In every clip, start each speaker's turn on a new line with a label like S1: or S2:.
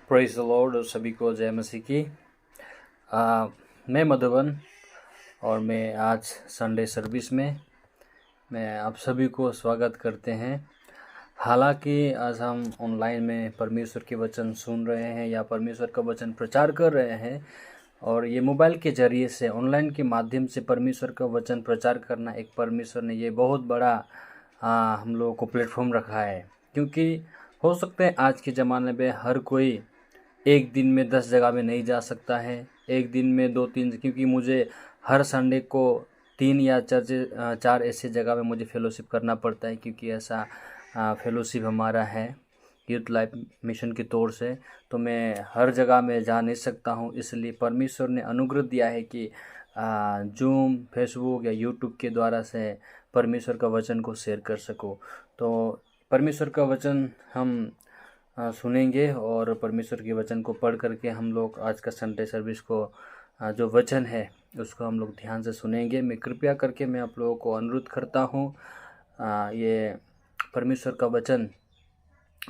S1: Praise the Lord और सभी को जय मसीह की। मैं मधुबन और मैं आज संडे सर्विस में मैं आप सभी को स्वागत करते हैं। हालांकि आज हम ऑनलाइन में परमेश्वर के वचन सुन रहे हैं या परमेश्वर का वचन प्रचार कर रहे हैं, और ये मोबाइल के ज़रिए से ऑनलाइन के माध्यम से परमेश्वर का वचन प्रचार करना एक परमेश्वर ने ये बहुत बड़ा हम लोगों को प्लेटफॉर्म रखा है। क्योंकि हो सकता है आज के ज़माने में हर कोई एक दिन में 10 जगह में नहीं जा सकता है, एक दिन में 2-3, क्योंकि मुझे हर संडे को 3 या 4 ऐसे जगह में मुझे फेलोशिप करना पड़ता है, क्योंकि ऐसा फेलोशिप हमारा है यूथ लाइफ मिशन के तौर से। तो मैं हर जगह में जा नहीं सकता हूँ, इसलिए परमेश्वर ने अनुग्रह दिया है कि जूम, फेसबुक या यूट्यूब के द्वारा से परमेश्वर का वचन को शेयर कर सको। तो परमेश्वर का वचन हम सुनेंगे और परमेश्वर के वचन को पढ़ करके हम लोग आज का संडे सर्विस को जो वचन है उसको हम लोग ध्यान से सुनेंगे। मैं कृपया करके मैं आप लोगों को अनुरोध करता हूँ, ये परमेश्वर का वचन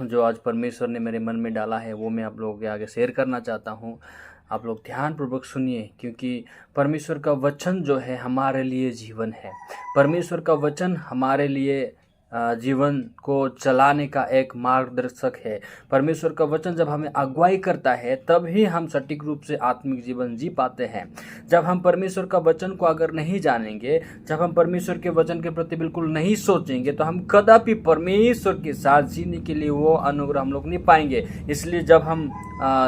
S1: जो आज परमेश्वर ने मेरे मन में डाला है वो मैं आप लोगों के आगे शेयर करना चाहता हूँ। आप लोग ध्यानपूर्वक सुनिए, क्योंकि परमेश्वर का वचन जो है हमारे लिए जीवन है। परमेश्वर का वचन हमारे लिए जीवन को चलाने का एक मार्गदर्शक है। परमेश्वर का वचन जब हमें अगुवाई करता है तब ही हम सटीक रूप से आत्मिक जीवन जी पाते हैं। जब हम परमेश्वर का वचन को अगर नहीं जानेंगे, जब हम परमेश्वर के वचन के प्रति बिल्कुल नहीं सोचेंगे, तो हम कदापि परमेश्वर के साथ जीने के लिए वो अनुग्रह हम लोग नहीं पाएंगे। इसलिए जब हम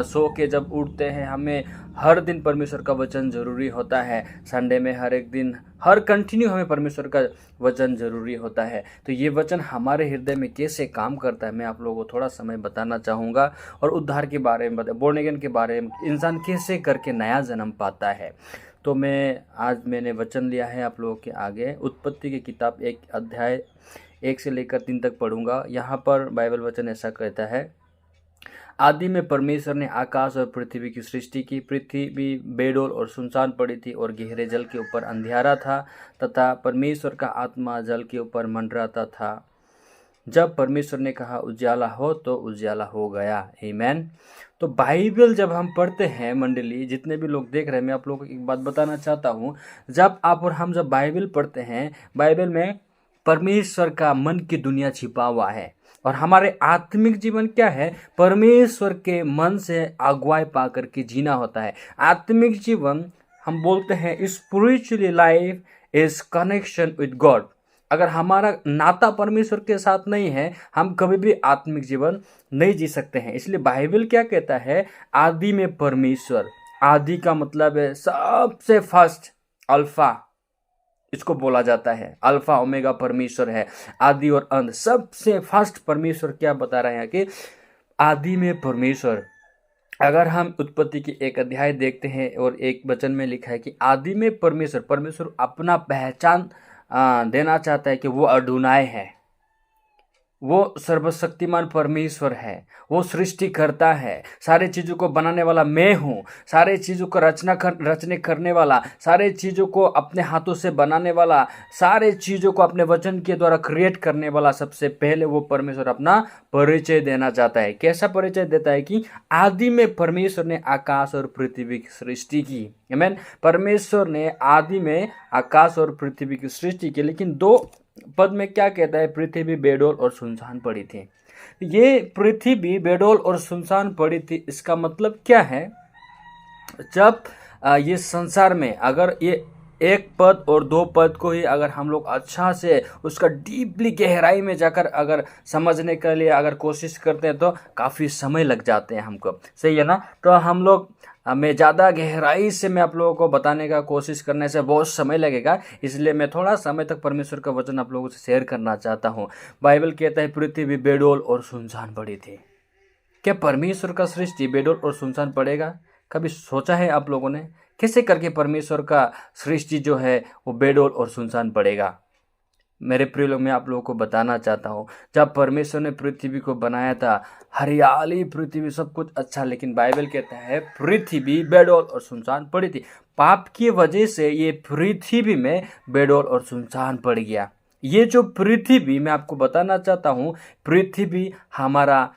S1: सो के जब उठते हैं, हमें हर दिन परमेश्वर का वचन ज़रूरी होता है। संडे में हर एक दिन, हर कंटिन्यू हमें परमेश्वर का वचन ज़रूरी होता है। तो ये वचन हमारे हृदय में कैसे काम करता है मैं आप लोगों को थोड़ा समय बताना चाहूँगा, और उद्धार के बारे में बोर्न अगेन के बारे में, इंसान कैसे करके नया जन्म पाता है। तो मैंने वचन लिया है आप लोगों के आगे। उत्पत्ति की किताब 1 अध्याय 1 से लेकर 3 तक पढ़ूंगा। यहाँ पर बाइबल वचन ऐसा कहता है, आदि में परमेश्वर ने आकाश और पृथ्वी की सृष्टि की। पृथ्वी बेडौल और सुनसान पड़ी थी और गहरे जल के ऊपर अंधियारा था, तथा परमेश्वर का आत्मा जल के ऊपर मंडराता था। जब परमेश्वर ने कहा उजाला हो, तो उजाला हो गया। आमीन। तो बाइबल जब हम पढ़ते हैं, मंडली जितने भी लोग देख रहे हैं, मैं आप लोगों को एक बात बताना चाहता हूँ। जब आप और हम जब बाइबल पढ़ते हैं, बाइबल में परमेश्वर का मन की दुनिया छिपा हुआ है, और हमारे आत्मिक जीवन क्या है, परमेश्वर के मन से अगुवाई पा करके जीना होता है। आत्मिक जीवन हम बोलते हैं spiritually life is connection with God. अगर हमारा नाता परमेश्वर के साथ नहीं है, हम कभी भी आत्मिक जीवन नहीं जी सकते हैं। इसलिए बाइबल क्या कहता है, आदि में परमेश्वर। आदि का मतलब है सबसे फर्स्ट, अल्फा इसको बोला जाता है। अल्फा ओमेगा परमेश्वर है, आदि और अंत। सबसे फर्स्ट परमेश्वर क्या बता रहे हैं कि आदि में परमेश्वर। अगर हम उत्पत्ति की 1 अध्याय देखते हैं और 1 वचन में लिखा है कि आदि में परमेश्वर अपना पहचान देना चाहता है कि वो अडोनाय है, वो सर्वशक्तिमान परमेश्वर है, वो सृष्टि करता है। सारे चीज़ों को बनाने वाला मैं हूँ, सारे चीज़ों को रचने करने वाला, सारे चीज़ों को अपने हाथों से बनाने वाला, सारे चीज़ों को अपने वचन के द्वारा क्रिएट करने वाला। सबसे पहले वो परमेश्वर अपना परिचय देना चाहता है। कैसा परिचय देता है कि आदि में परमेश्वर ने आकाश और पृथ्वी की सृष्टि की। आमीन। परमेश्वर ने आदि में आकाश और पृथ्वी की सृष्टि की, लेकिन 2 पद में क्या कहता है, पृथ्वी बेडौल और सुनसान पड़ी थी। ये पृथ्वी बेडौल और सुनसान पड़ी थी, इसका मतलब क्या है, जब ये संसार में अगर ये 1 पद और 2 पद को ही अगर हम लोग अच्छा से उसका डीपली गहराई में जाकर अगर समझने के लिए अगर कोशिश करते हैं तो काफ़ी समय लग जाते हैं हमको, सही है ना। तो हम लोग मैं ज़्यादा गहराई से मैं आप लोगों को बताने का कोशिश करने से बहुत समय लगेगा, इसलिए मैं थोड़ा समय तक परमेश्वर का वचन आप लोगों से शेयर करना चाहता हूँ। बाइबल कहता है पृथ्वी बेडौल और सुनसान पड़ी थी। क्या परमेश्वर का सृष्टि बेडौल और सुनसान पड़ेगा? कभी सोचा है आप लोगों ने कैसे करके परमेश्वर का सृष्टि जो है वो बेडौल और सुनसान पड़ेगा? मेरे प्रिय लोग, मैं आप लोगों को बताना चाहता हूँ, जब परमेश्वर ने पृथ्वी को बनाया था, हरियाली पृथ्वी सब कुछ अच्छा, लेकिन बाइबल कहता है पृथ्वी बेडौल और सुनसान पड़ी थी। पाप की वजह से ये पृथ्वी में बेडौल और सुनसान पड़ गया। ये जो पृथ्वी, मैं आपको बताना चाहता हूँ, पृथ्वी हमारा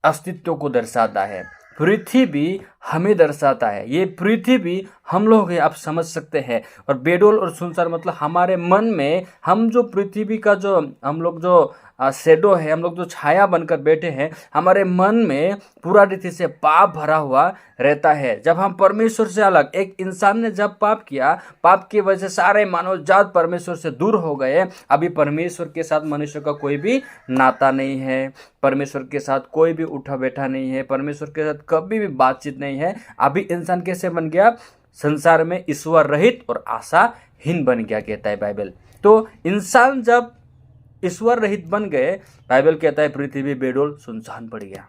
S1: अस्तित्व को दर्शाता है, पृथ्वी हमें दर्शाता है। ये पृथ्वी हम लोग हैं, आप समझ सकते हैं। और बेडोल और सुनसान मतलब हमारे मन में हम जो पृथ्वी का जो हम लोग जो शेडो है, हम लोग जो छाया बनकर बैठे हैं, हमारे मन में पूरा रीति से पाप भरा हुआ रहता है। जब हम परमेश्वर से अलग, एक इंसान ने जब पाप किया, पाप की वजह से सारे मानव जात परमेश्वर से दूर हो गए। अभी परमेश्वर के साथ मनुष्य का कोई भी नाता नहीं है, परमेश्वर के साथ कोई भी उठा बैठा नहीं है, परमेश्वर के साथ कभी भी बातचीत नहीं है। अभी इंसान कैसे बन गया? संसार में ईश्वर रहित और आशाहीन बन गया, कहता है बाइबल। तो इंसान जब ईश्वर रहित बन गए, बाइबल कहता है पृथ्वी बेडोल सुनसान पड़ गया।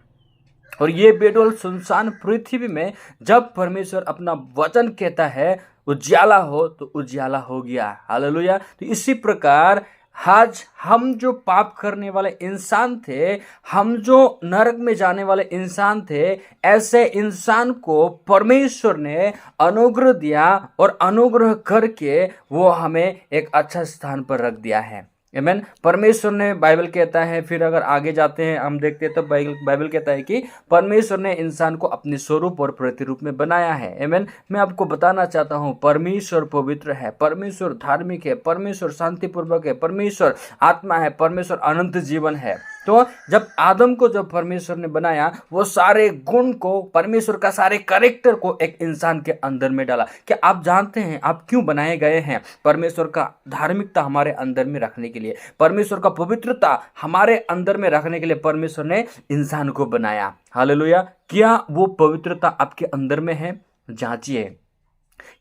S1: और ये बेडोल सुनसान पृथ्वी में जब परमेश्वर अपना वचन कहता है उजियाला हो, तो उजियाला हो गया। हालेलुया। तो इसी प्रकार आज हम जो पाप करने वाले इंसान थे, हम जो नरक में जाने वाले इंसान थे, ऐसे इंसान को परमेश्वर ने अनुग्रह दिया और अनुग्रह करके वो हमें एक अच्छा स्थान पर रख दिया है। आमीन। परमेश्वर ने, बाइबल कहता है, फिर अगर आगे जाते हैं हम देखते हैं तो बाइबल कहता है कि परमेश्वर ने इंसान को अपने स्वरूप और प्रतिरूप में बनाया है। आमीन। मैं आपको बताना चाहता हूं, परमेश्वर पवित्र है, परमेश्वर धार्मिक है, परमेश्वर शांतिपूर्वक है, परमेश्वर आत्मा है, परमेश्वर अनंत जीवन है। तो जब आदम को जब परमेश्वर ने बनाया, वो सारे गुण को, परमेश्वर का सारे कैरेक्टर को एक इंसान के अंदर में डाला। क्या आप जानते हैं आप क्यों बनाए गए हैं? परमेश्वर का धार्मिकता हमारे अंदर में रखने के लिए, परमेश्वर का पवित्रता हमारे अंदर में रखने के लिए परमेश्वर ने इंसान को बनाया। हालेलुया। क्या वो पवित्रता आपके अंदर में है? जांचिए।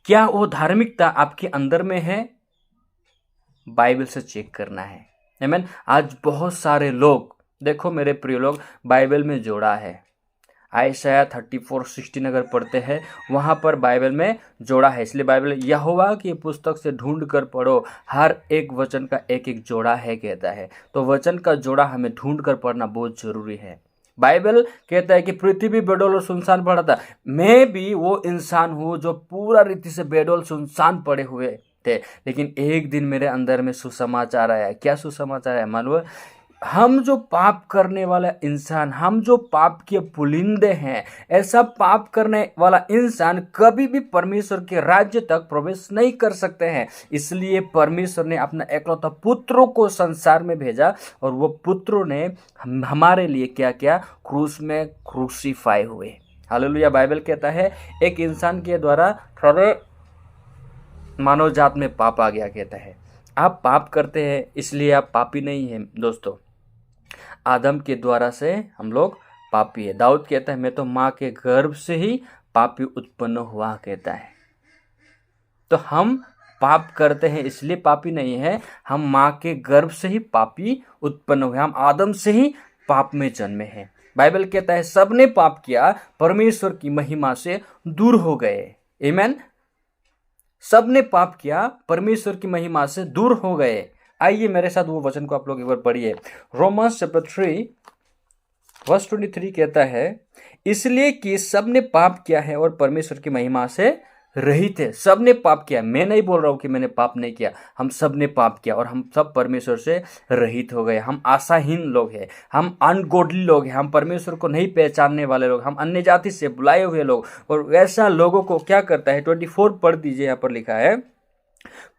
S1: क्या वो धार्मिकता आपके अंदर में है? बाइबल से चेक करना है। आमीन। आज बहुत सारे लोग, देखो मेरे प्रिय लोग, बाइबल में जोड़ा है। आयशाया 34:16 अगर पढ़ते हैं, वहां पर बाइबल में जोड़ा है। इसलिए बाइबल यहोवा की पुस्तक से ढूंढ कर पढ़ो, हर एक वचन का एक एक जोड़ा है, कहता है। तो वचन का जोड़ा हमें ढूंढ कर पढ़ना बहुत जरूरी है। बाइबल कहता है कि पृथ्वी बेडोल और सुनसान पड़ा था। मैं भी वो इंसान हूँ जो पूरा रीति से बेडोल सुनसान पड़े हुए थे, लेकिन एक दिन मेरे अंदर में सुसमाचार आया। क्या सुसमाचार आया? मालूम? हम जो पाप करने वाला इंसान, हम जो पाप के पुलिंदे हैं, ऐसा पाप करने वाला इंसान कभी भी परमेश्वर के राज्य तक प्रवेश नहीं कर सकते हैं। इसलिए परमेश्वर ने अपना एकलौता पुत्रों को संसार में भेजा, और वो पुत्रों ने हमारे लिए क्या किया? क्रूस में क्रूसीफाई हुए। हालेलुया। बाइबल कहता है एक इंसान के द्वारा सारे मानव जात में पाप आ गया, कहता है। आप पाप करते हैं इसलिए आप पापी नहीं हैं दोस्तों। आदम के द्वारा से हम लोग पापी है। दाऊद कहता है मैं तो माँ के गर्भ से ही पापी उत्पन्न हुआ, कहता है। तो हम पाप करते हैं इसलिए पापी नहीं है, हम माँ के गर्भ से ही पापी उत्पन्न हुए, हम आदम से ही पाप में जन्मे हैं। बाइबल कहता है सबने पाप किया, परमेश्वर की महिमा से दूर हो गए। आमीन। सबने पाप किया, परमेश्वर की महिमा से दूर हो गए। आइए मेरे साथ वो वचन को आप लोग एक बार पढ़िए। रोमन्स चैप्टर 3:23 कहता है इसलिए कि सबने पाप किया है और परमेश्वर की महिमा से रहित है। सबने पाप किया। मैं नहीं बोल रहा हूं कि मैंने पाप नहीं किया, हम सब ने पाप किया और हम सब परमेश्वर से रहित हो गए। हम आशाहीन लोग हैं, हम अनगॉडली लोग हैं, हम परमेश्वर को नहीं पहचानने वाले लोग, हम अन्य जाति से बुलाए हुए लोग। और वैसा लोगों को क्या करता है? 24 पढ़ दीजिए, यहाँ पर लिखा है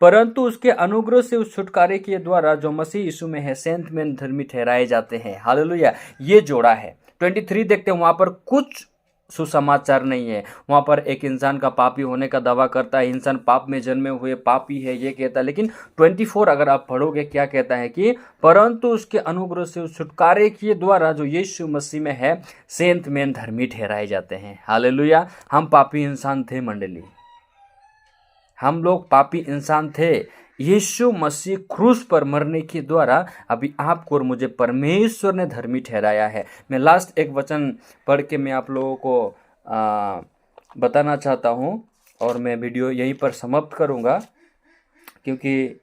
S1: परंतु उसके अनुग्रह से उस छुटकारे के द्वारा जो मसीह यीशु में है सेंत में धर्मी ठहराए जाते हैं। हालेलुया। ये जोड़ा है। 23 देखते हैं, वहां पर कुछ सुसमाचार नहीं है। वहां पर एक इंसान का पापी होने का दावा करता है, इंसान पाप में जन्मे हुए पापी है, ये कहता है। लेकिन 24 अगर आप पढ़ोगे, क्या कहता है कि परंतु उसके अनुग्रह से उस छुटकारे के द्वारा जो यीशु मसीह में है सेंत में धर्मी ठहराए जाते हैं। हालेलुया। हम पापी इंसान थे मंडली, हम लोग पापी इंसान थे। यीशु मसीह क्रूस पर मरने के द्वारा अभी आपको और मुझे परमेश्वर ने धर्मी ठहराया है। मैं लास्ट एक वचन पढ़ के मैं आप लोगों को बताना चाहता हूं और मैं वीडियो यहीं पर समाप्त करूंगा, क्योंकि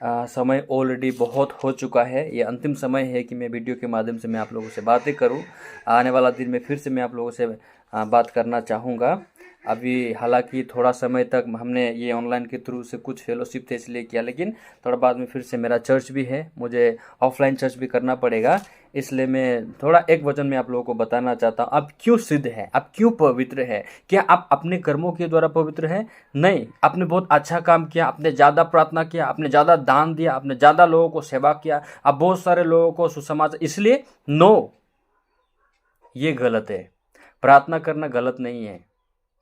S1: समय ऑलरेडी बहुत हो चुका है। ये अंतिम समय है कि मैं वीडियो के माध्यम से मैं आप लोगों से बातें करूं। आने वाला दिन में फिर से मैं आप लोगों से बात करना चाहूँगा। अभी हालांकि थोड़ा समय तक हमने ये ऑनलाइन के थ्रू से कुछ फेलोशिप थे इसलिए किया, लेकिन थोड़ा बाद में फिर से मेरा चर्च भी है, मुझे ऑफलाइन चर्च भी करना पड़ेगा। इसलिए मैं थोड़ा एक वचन में आप लोगों को बताना चाहता हूँ, आप क्यों सिद्ध है, आप क्यों पवित्र है। क्या आप अपने कर्मों के द्वारा पवित्र है? नहीं। आपने बहुत अच्छा काम किया, आपने ज़्यादा प्रार्थना किया, आपने ज़्यादा दान दिया, आपने ज़्यादा लोगों को सेवा किया, आप बहुत सारे लोगों को सुसमाचार, इसलिए नो, ये गलत है। प्रार्थना करना गलत नहीं है,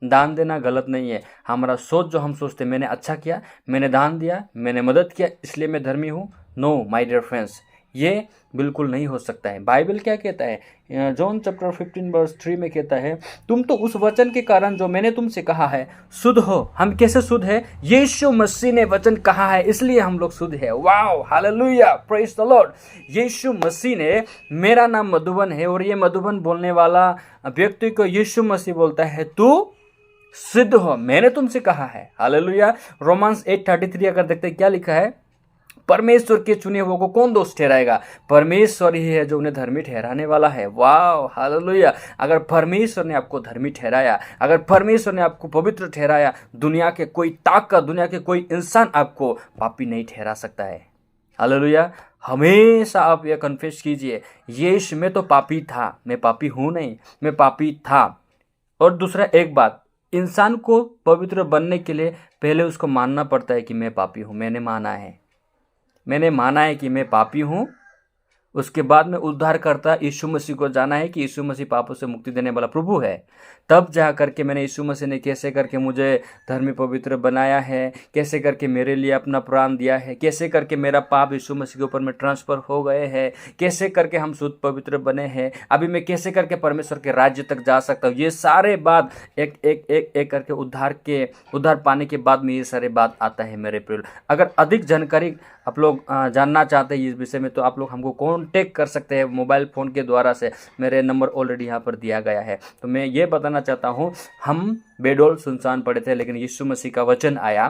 S1: दान देना गलत नहीं है। हमारा सोच जो हम सोचते मैंने अच्छा किया, मैंने दान दिया, मैंने मदद किया, इसलिए मैं धर्मी हूँ, नो माय डियर फ्रेंड्स, ये बिल्कुल नहीं हो सकता है। बाइबल क्या कहता है? जॉन चैप्टर 15 वर्स 3 में कहता है, तुम तो उस वचन के कारण जो मैंने तुमसे कहा है शुद्ध हो। हम कैसे शुद्ध है? यीशु मसीह ने वचन कहा है, इसलिए हम लोग शुद्ध है। Wow, hallelujah, praise the Lord. यीशु मसीह ने, मेरा नाम मधुबन है और ये मधुबन बोलने वाला व्यक्ति को यीशु मसीह बोलता है, तू सिद्ध हो, मैंने तुमसे कहा है। हालेलुया। रोमांस 8:33 अगर देखते क्या लिखा है, परमेश्वर के चुने हुए को कौन दोष ठहराएगा? परमेश्वर ही है जो उन्हें धर्मी ठहराने वाला है। वाह, हालेलुया। अगर परमेश्वर ने आपको धर्मी ठहराया, अगर परमेश्वर ने आपको पवित्र ठहराया, दुनिया के कोई ताकत, दुनिया के कोई इंसान आपको पापी नहीं ठहरा सकता है। हालेलुया। हमेशा आप यह कन्फेस कीजिए, यीशु मैं तो पापी था, मैं पापी हूं नहीं, मैं पापी था। और दूसरा एक बात, इंसान को पवित्र बनने के लिए पहले उसको मानना पड़ता है कि मैं पापी हूँ। मैंने माना है कि मैं पापी हूँ। उसके बाद में उद्धारकर्ता यीशु मसीह को जाना है कि यीशु मसीह पापों से मुक्ति देने वाला प्रभु है। तब जा करके मैंने यीशु मसीह ने कैसे करके मुझे धर्मी पवित्र बनाया है, कैसे करके मेरे लिए अपना प्राण दिया है, कैसे करके मेरा पाप यीशु मसीह के ऊपर में ट्रांसफ़र हो गए हैं, कैसे करके हम शुद्ध पवित्र बने हैं, अभी मैं कैसे करके परमेश्वर के राज्य तक जा सकता हूँ। ये सारे बात एक एक एक एक करके उद्धार पाने के बाद में ये सारे बात आता है मेरे प्रिय। अगर अधिक जानकारी आप लोग जानना चाहते हैं इस विषय में, तो आप लोग हमको कांटेक्ट कर सकते हैं मोबाइल फ़ोन के द्वारा से। मेरे नंबर ऑलरेडी यहाँ पर दिया गया है। तो मैं ये बताना चाहता हूँ, हम बेडौल सुनसान पड़े थे, लेकिन यीशु मसीह का वचन आया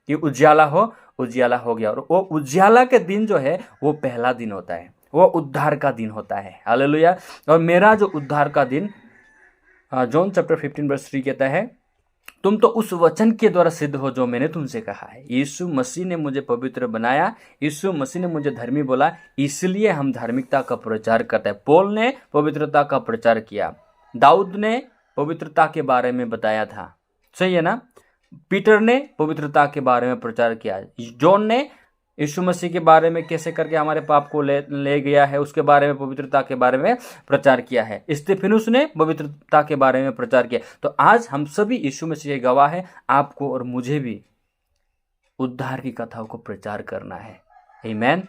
S1: कि उजियाला हो, उजियाला हो गया। और वो उजियाला के दिन जो है वो पहला दिन होता है, वो उद्धार का दिन होता है। हालेलुया। और मेरा जो उद्धार का दिन, जॉन चैप्टर 15 वर्स 3 कहता है, तुम तो उस वचन के द्वारा सिद्ध हो जो मैंने तुमसे कहा है। यीशु मसीह ने मुझे पवित्र बनाया, यीशु मसीह ने मुझे धर्मी बोला, इसलिए हम धार्मिकता का प्रचार करते हैं। पौल ने पवित्रता का प्रचार किया, दाऊद ने पवित्रता के बारे में बताया था, सही है ना? पीटर ने पवित्रता के बारे में प्रचार किया, जॉन ने यीशु मसीह के बारे में कैसे करके हमारे पाप को ले गया है उसके बारे में, पवित्रता के बारे में प्रचार किया है। स्तिफनुस ने पवित्रता के बारे में प्रचार किया। तो आज हम सभी यीशु मसीह के गवाह हैं। आपको और मुझे भी उद्धार की कथाओं को प्रचार करना है। आमीन,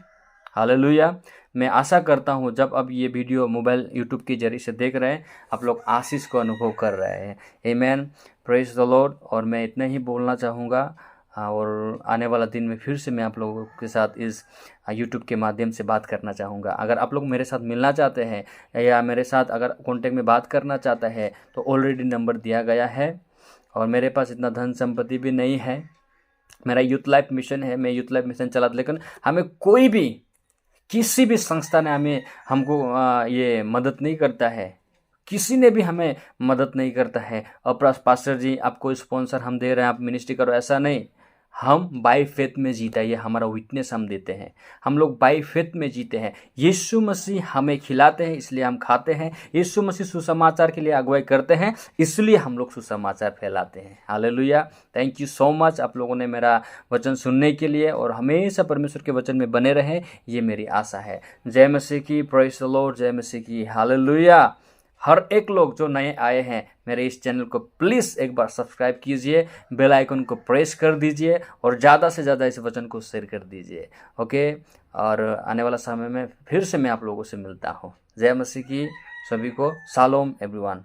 S1: हालेलुया। मैं आशा करता हूँ जब अब ये वीडियो मोबाइल यूट्यूब के जरिए से देख रहे हैं, आप लोग आशीष को अनुभव कर रहे हैं। आमीन, प्रेज द लॉर्ड। और मैं इतना ही बोलना चाहूँगा, और आने वाला दिन में फिर से मैं आप लोगों के साथ इस यूट्यूब के माध्यम से बात करना चाहूँगा। अगर आप लोग मेरे साथ मिलना चाहते हैं या मेरे साथ अगर कॉन्टेक्ट में बात करना चाहता है, तो ऑलरेडी नंबर दिया गया है। और मेरे पास इतना धन संपत्ति भी नहीं है। मेरा यूथ लाइफ मिशन है, मैं यूथ लाइफ मिशन चलाता, लेकिन हमें कोई भी, किसी भी संस्था ने हमको ये मदद नहीं करता है, किसी ने भी हमें मदद नहीं करता है। और पास्टर जी आपको स्पॉन्सर हम दे रहे हैं, आप मिनिस्ट्री करो, ऐसा नहीं। हम बाय फेथ में जीता है, ये हमारा विटनेस हम देते हैं। हम लोग बाय फेथ में जीते हैं। यीशु मसीह हमें खिलाते हैं, इसलिए हम खाते हैं। यीशु मसीह सुसमाचार के लिए अगुवाई करते हैं, इसलिए हम लोग सुसमाचार फैलाते हैं। Hallelujah. Thank you so much आप लोगों ने मेरा वचन सुनने के लिए, और हमेशा परमेश्वर के वचन में बने रहें, ये मेरी आशा है। जय मसीह की, प्रेज द लॉर्ड, जय मसीह की, हालेलुया। हर एक लोग जो नए आए हैं मेरे इस चैनल को प्लीज़ एक बार सब्सक्राइब कीजिए, बेल आइकन को प्रेस कर दीजिए, और ज़्यादा से ज़्यादा इस वचन को शेयर कर दीजिए। ओके, और आने वाला समय में फिर से मैं आप लोगों से मिलता हूँ। जय मसीह की, सभी को शालोम एवरीवन।